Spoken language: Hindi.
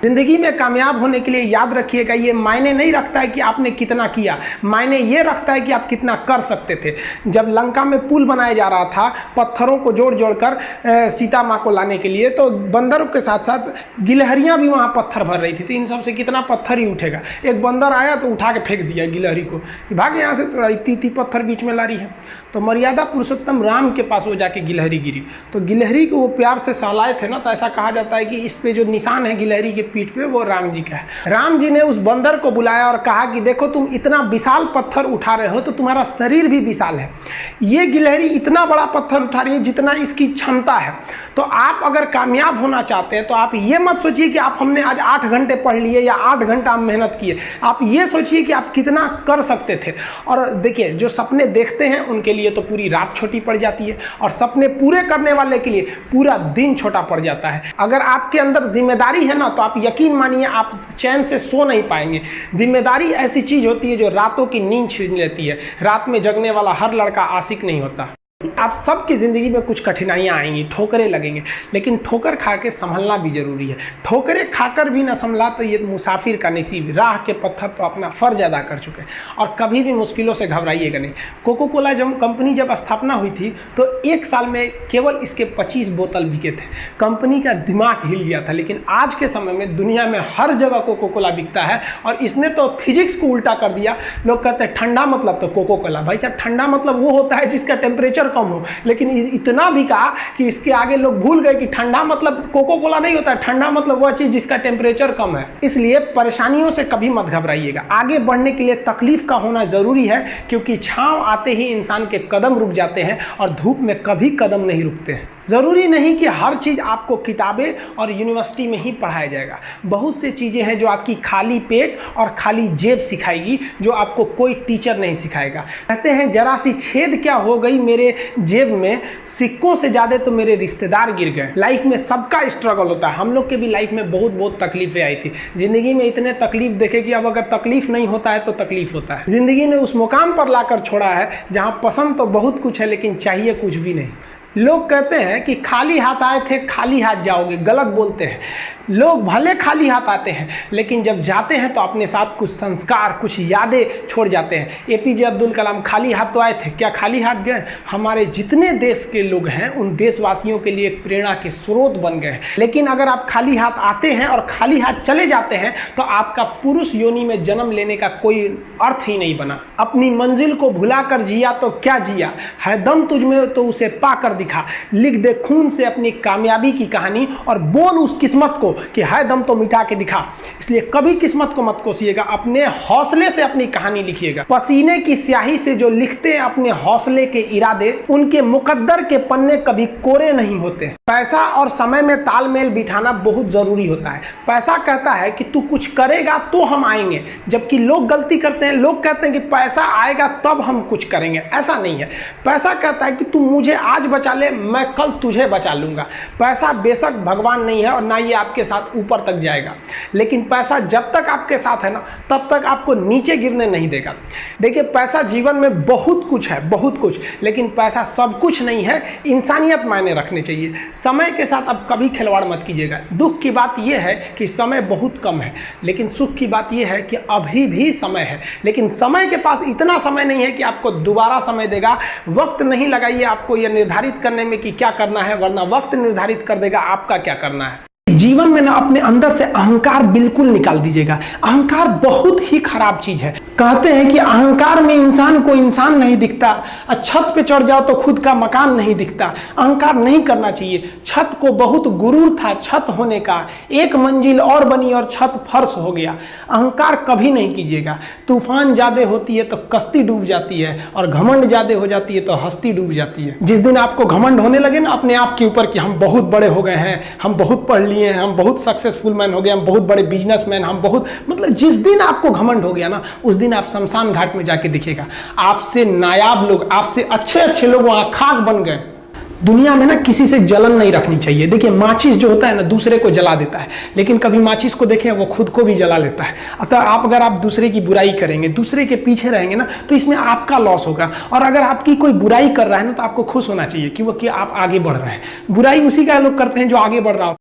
जिंदगी में कामयाब होने के लिए याद रखिएगा, ये मायने नहीं रखता है कि आपने कितना किया, मायने ये रखता है कि आप कितना कर सकते थे। जब लंका में पुल बनाया जा रहा था पत्थरों को जोड़ जोड़ कर सीता माँ को लाने के लिए, तो बंदरों के साथ साथ गिलहरियाँ भी वहाँ पत्थर भर रही थी। तो इन सब से कितना पत्थर ही उठेगा। एक बंदर आया तो उठा के फेंक दिया गिलहरी को, भाग यहाँ से, तो इतनी पत्थर बीच में ला रही है। तो मर्यादा पुरुषोत्तम राम के पास वो जाके गिलहरी गिरी, तो गिलहरी को वो प्यार से सहलाए थे ना, तो ऐसा कहा जाता है कि इस पे जो निशान है गिलहरी के पीठ पे वो राम जी का है। राम जी ने उस बंदर को बुलाया और कहा कि देखो तुम इतना विशाल पत्थर उठा रहे हो तो तुम्हारा शरीर भी विशाल है, ये गिलहरी इतना बड़ा पत्थर उठा रही है जितना इसकी क्षमता है। तो आप अगर कामयाब होना चाहते हैं तो आप ये मत सोचिए कि आप हमने आज 8 घंटे पढ़ लिए या 8 घंटा मेहनत किए, आप ये सोचिए कि आप कितना कर सकते थे। और देखिए जो सपने देखते हैं उनके लिए तो पूरी रात छोटी पड़ जाती है, और सपने पूरे करने वाले के लिए पूरा दिन छोटा पड़ जाता है। अगर आपके अंदर जिम्मेदारी है ना, तो आप यकीन मानिए आप चैन से सो नहीं पाएंगे। जिम्मेदारी ऐसी चीज होती है जो रातों की नींद छीन लेती है। रात में जगने वाला हर लड़का आशिक नहीं होता। आप सबकी ज़िंदगी में कुछ कठिनाइयाँ आएंगी, ठोकरें लगेंगे, लेकिन ठोकर खा के संभलना भी जरूरी है। ठोकरें खाकर भी ना संभला तो ये मुसाफिर का नसीब। राह के पत्थर तो अपना फर्ज अदा कर चुके हैं, और कभी भी मुश्किलों से घबराइएगा नहीं। कोको कोला कंपनी जब स्थापना हुई थी तो 1 साल में केवल इसके 25 बोतल बिके थे। कंपनी का दिमाग हिल गया था। लेकिन आज के समय में दुनिया में हर जगह कोको कोला बिकता है, और इसने तो फिजिक्स को उल्टा कर दिया। लोग कहते हैं ठंडा मतलब तो कोको कोला। भाई साहब, ठंडा मतलब वो होता है जिसका टेम्परेचर कम हो, लेकिन इतना भी कहा कि इसके आगे लोग भूल गए कि ठंडा मतलब कोको कोला नहीं होता है, ठंडा मतलब वह चीज जिसका टेम्परेचर कम है। इसलिए परेशानियों से कभी मत घबराइएगा। आगे बढ़ने के लिए तकलीफ का होना जरूरी है, क्योंकि छांव आते ही इंसान के कदम रुक जाते हैं और धूप में कभी कदम नहीं रुकते हैं। ज़रूरी नहीं कि हर चीज़ आपको किताबें और यूनिवर्सिटी में ही पढ़ाया जाएगा। बहुत सी चीज़ें हैं जो आपकी खाली पेट और खाली जेब सिखाएगी, जो आपको कोई टीचर नहीं सिखाएगा। कहते हैं जरा सी छेद क्या हो गई मेरे जेब में, सिक्कों से ज़्यादा तो मेरे रिश्तेदार गिर गए। लाइफ में सबका स्ट्रगल होता है। हम लोग के भी लाइफ में बहुत तकलीफें आई थी। ज़िंदगी में इतने तकलीफ देखे कि अब अगर तकलीफ नहीं होता है तो तकलीफ होता है। ज़िंदगी ने उस मुकाम पर लाकर छोड़ा है जहाँ पसंद तो बहुत कुछ है लेकिन चाहिए कुछ भी नहीं। लोग कहते हैं कि खाली हाथ आए थे खाली हाथ जाओगे, गलत बोलते हैं। लोग भले खाली हाथ आते हैं, लेकिन जब जाते हैं तो अपने साथ कुछ संस्कार, कुछ यादें छोड़ जाते हैं। एपीजे अब्दुल कलाम खाली हाथ तो आए थे, क्या खाली हाथ गए? हमारे जितने देश के लोग हैं उन देशवासियों के लिए एक प्रेरणा के स्रोत बन गए हैं। लेकिन अगर आप खाली हाथ आते हैं और खाली हाथ चले जाते हैं तो आपका पुरुष योनि में जन्म लेने का कोई अर्थ ही नहीं बना। अपनी मंजिल को भुलाकर जिया तो क्या जिया, है दम तुझ में तो उसे पाकर दिखा। लिख दे खून से अपनी कामयाबी की कहानी और बोल उस किस्मत को कि है दम तो मिटा के दिखा। इसलिए कभी किस्मत को मत कोसिएगा, अपने हौसले से अपनी कहानी लिखिएगा। पसीने की स्याही से जो लिखते हैं अपने हौसले के इरादे, उनके मुकद्दर के पन्ने कभी कोरे नहीं होते। पैसा और समय में तालमेल बिठाना बहुत जरूरी होता है। पैसा कहता है कि तू कुछ करेगा तो हम आएंगे, जबकि लोग गलती करते हैं। लोग कहते हैं कि पैसा आएगा तब हम कुछ करेंगे। ऐसा नहीं है। पैसा कहता है कि तू मुझे आज बचा ले, मैं कल तुझे बचा लूंगा। पैसा बेशक भगवान नहीं है और ना ये आपके साथ ऊपर तक जाएगा, लेकिन पैसा जब तक आपके साथ है ना, तब तक आपको नीचे गिरने नहीं देगा। देखिए, पैसा जीवन में बहुत कुछ है, बहुत कुछ, लेकिन पैसा सब कुछ नहीं है। इंसानियत मायने रखने चाहिए। समय के साथ अब कभी खिलवाड़ मत कीजिएगा। दुख की बात यह है कि समय बहुत कम है, लेकिन सुख की बात यह है कि अभी भी समय है। लेकिन समय के पास इतना समय नहीं है कि आपको दोबारा समय देगा। वक्त नहीं लगाइए आपको यह निर्धारित करने में कि क्या करना है, वरना वक्त निर्धारित कर देगा आपका क्या करना है। जीवन में ना अपने अंदर से अहंकार बिल्कुल निकाल दीजिएगा। अहंकार बहुत ही खराब चीज है। कहते हैं कि अहंकार में इंसान को इंसान नहीं दिखता, छत पे चढ़ जाओ तो खुद का मकान नहीं दिखता। अहंकार नहीं करना चाहिए। छत को बहुत गुरूर था छत होने का, एक मंजिल और बनी और छत फर्श हो गया। अहंकार कभी नहीं कीजिएगा। तूफान ज्यादा होती है तो कश्ती डूब जाती है, और घमंड ज्यादा हो जाती है तो हस्ती डूब जाती है। जिस दिन आपको घमंड होने लगे ना अपने आप के ऊपर कि हम बहुत बड़े हो गए हैं, हम बहुत पढ़ लिए, हम बहुत सक्सेसफुल मैन हो गए, हम बहुत बड़े बिजनेसमैन, हम बहुत, मतलब जिस दिन आपको घमंड हो गया ना, उस दिन आप शमशान घाट में जाके दिखेगा आपसे नायाब लोग, आपसे अच्छे लोग वहां खाक बन गए। दुनिया में ना किसी से जलन नहीं रखनी चाहिए। देखिए, माचिस जो होता है ना दूसरे को जला देता है, लेकिन कभी माचिस को देखें वो खुद को भी जला लेता है। अतः अगर आप दूसरे की बुराई करेंगे, दूसरे के पीछे रहेंगे ना, तो इसमें आपका लॉस होगा। और अगर आपकी कोई बुराई कर रहा है ना, तो आपको खुश होना चाहिए कि आप आगे बढ़ रहे हैं। बुराई उसी का लोग करते हैं जो आगे बढ़ रहा हो।